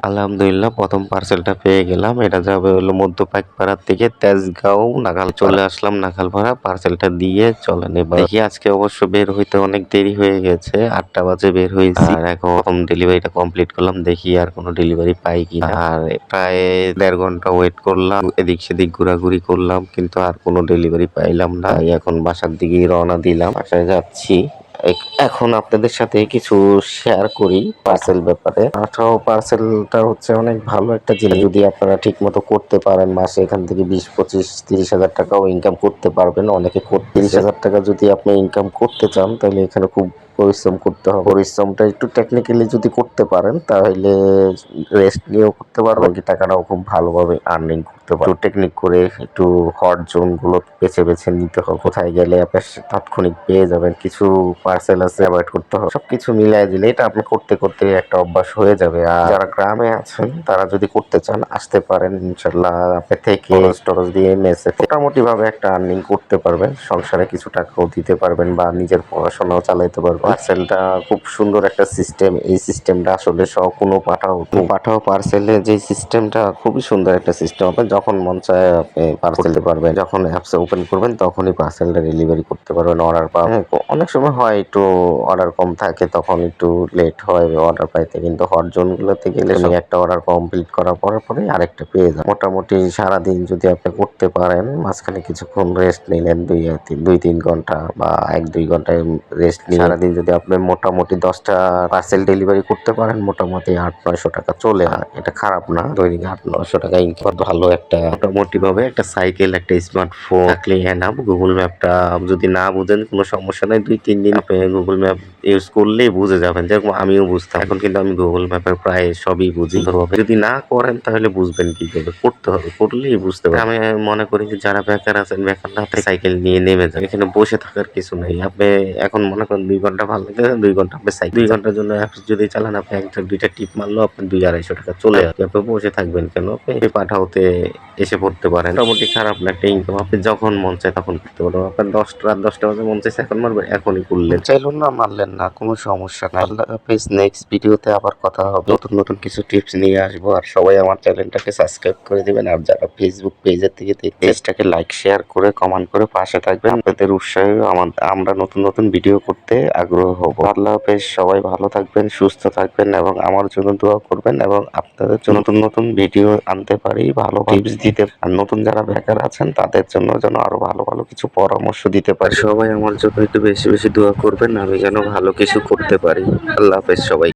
আলহামদুলিল্লাহ প্রথম পার্সেলটা পেয়ে গেলাম। এটা যাবে হলো মধ্যপাইকপাড়ার থেকে তেজগাঁও নাগাল চলে আসলাম নাগালপাড়া। পার্সেলটা দিয়ে চলেন এবার দেখি। আজকে অবশ্য বের হইতে অনেক দেরি হয়ে গেছে, 8টা বাজে বের হয়েছি। আর এখন প্রথম ডেলিভারিটা কমপ্লিট করলাম, দেখি আর কোনো ডেলিভারি পাই কিনা। আর প্রায় 1.5 ঘন্টা ওয়েট করলাম, এদিক সেদিক ঘোরাঘুরি করলাম, কিন্তু আর কোনো ডেলিভারি পাইলাম না। তাই এখন বাসার দিকেই রওনা দিলাম, বাসায় যাচ্ছি। এখন আপনাদের সাথে কিছু শেয়ার করি পার্সেল ব্যাপারে। পাঠাও পার্সেলটা হচ্ছে অনেক ভালো একটা জিনিস, যদি আপনারা ঠিক মতো করতে পারেন। মাসে এখান থেকে 20, 25, 30 হাজার টাকাও ইনকাম করতে পারবেন। অনেকে 30 হাজার টাকা যদি আপনি ইনকাম করতে চান, তাহলে এখানে খুব পরিশ্রম করতে হবে। পরিশ্রমটা একটু টেকনিক্যালি যদি করতে পারেন, তাহলে রেস্ট নিয়েও করতে পারবেন, কি টাকাটাও খুব ভালোভাবে আর্নিং করতে পারবেন। একটু টেকনিক করে একটু হট জোন গুলো বেছে বেছে নিতে হবে, কোথায় গেলে আপনি তাৎক্ষণিক পেয়ে যাবেন। কিছু পার্সেল আছে অ্যাভয়েড করতে হবে। সবকিছু মিলাই দিলে এটা আপনি করতে করতে একটা অভ্যাস হয়ে যাবে। আর যারা গ্রামে আছেন তারা যদি করতে চান, আসতে পারেন ইনশাল্লাহ। আপনি থেকে খরচ টরচ দিয়ে মেসে মোটামুটি ভাবে একটা আর্নিং করতে পারবেন, সংসারে কিছু টাকাও দিতে পারবেন বা নিজের পড়াশোনাও চালাইতে পারবেন। পার্সেলটা খুব সুন্দর একটা সিস্টেম। এই সিস্টেমটা আসলে কোনো পাঠাও পার্সেলে যে সিস্টেমটা খুবই সুন্দর একটা সিস্টেম। আপনি যখন মন চায় আপনি পার্সেল দিতে পারবেন, যখন অ্যাপস ওপেন করবেন তখনই পার্সেলটা ডেলিভারি করতে পারবেন। অর্ডার পাবেন, অনেক সময় হয় একটু অর্ডার কম থাকে, তখন একটু লেট হয় অর্ডার পাইতে। কিন্তু হট জোন গুলোতে গেলে একটা অর্ডার কমপ্লিট করার পরে আরেকটা পেয়ে যান। মোটামুটি সারাদিন যদি আপনি করতে পারেন, মাঝখানে কিছুক্ষণ রেস্ট নিলেন, 2-3 ঘন্টা বা 1-2 ঘন্টায় রেস্ট নিয়ে সারাদিন যদি আপনি মোটামুটি 10টা পার্সেল ডেলিভারি করতে পারেন, মোটামুটি 800-900 টাকা চলে। এটা খারাপ না, দৈনিক 800-900 টাকা ইনকাম ভালো। একটা মোটামুটি ভাবে একটা সাইকেল, একটা স্মার্টফোন থাকলে এনাফ। গুগল ম্যাপটা যদি না বুঝেন কোনো সমস্যা নাই, 2-3 দিন আপনি গুগল ম্যাপ ইউজ করলেই বুঝে যাবেন। যেরকম আমিও বুঝতাম, এখন কিন্তু আমি গুগল ম্যাপের প্রায় সবই বুঝি। যদি না করেন তাহলে বুঝবেন কি করে, করতে হবে, করলেই বুঝতে পারবেন। আমি মনে করি যে যারা বেকার আছেন, বেকার না থাকে সাইকেল নিয়ে নেমে যান। এখানে বসে থাকার কিছু নেই। আপনি এখন মনে করেন 2 ঘন্টা ভালো লাগে, 2 ঘন্টা আপনি সাইকেল 2 ঘন্টার জন্য অ্যাপস যদি চালান, আপনি 1-2টা টিপ মারলেও আপনি 200-250 টাকা চলে আসবে। আপনি বসে থাকবেন কেন? আপনি পাঠাওতে এসে পড়তে পারেন। মোটামুটি খারাপ না একটা ইনকাম। আপনি যখন মন চায় তখন করতে পারবেন। আপনার রাত 10টা বাজে মন চাইছে এখন মারবেন, এখনই করলেন। চাইলেন না, মারলেন না, কোনো সমস্যা নাই। আল্লাহ হাফেজ। নেক্সট ভিডিওতে আবার কথা হবে, নতুন নতুন কিছু টিপস নিয়ে আসবো। আর সবাই আমার চ্যানেলটাকে সাবস্ক্রাইব করে দিবেন। আর যারা ফেসবুক পেজের থেকে পেজটাকে লাইক শেয়ার করে কমেন্ট করে পাশে থাকবেন। আপনাদের উৎসাহে আমরা নতুন নতুন ভিডিও করতে আগ্রহ হব। আল্লাহ হাফেজ। সবাই ভালো থাকবেন, সুস্থ থাকবেন এবং আমার জন্য দোয়া করবেন, এবং আপনাদের জন্য নতুন নতুন ভিডিও আনতে পারি, ভালো টিপস দিতে। আর নতুন যারা বেকার আছেন তাদের জন্য যেন আরো ভালো ভালো কিছু পরামর্শ দিতে পারি। সবাই আমার জন্য একটু বেশি বেশি দোয়া করবেন, আমি যেন ভালো কিছু করতে পারি। আল্লাহ হাফেজ সবাই।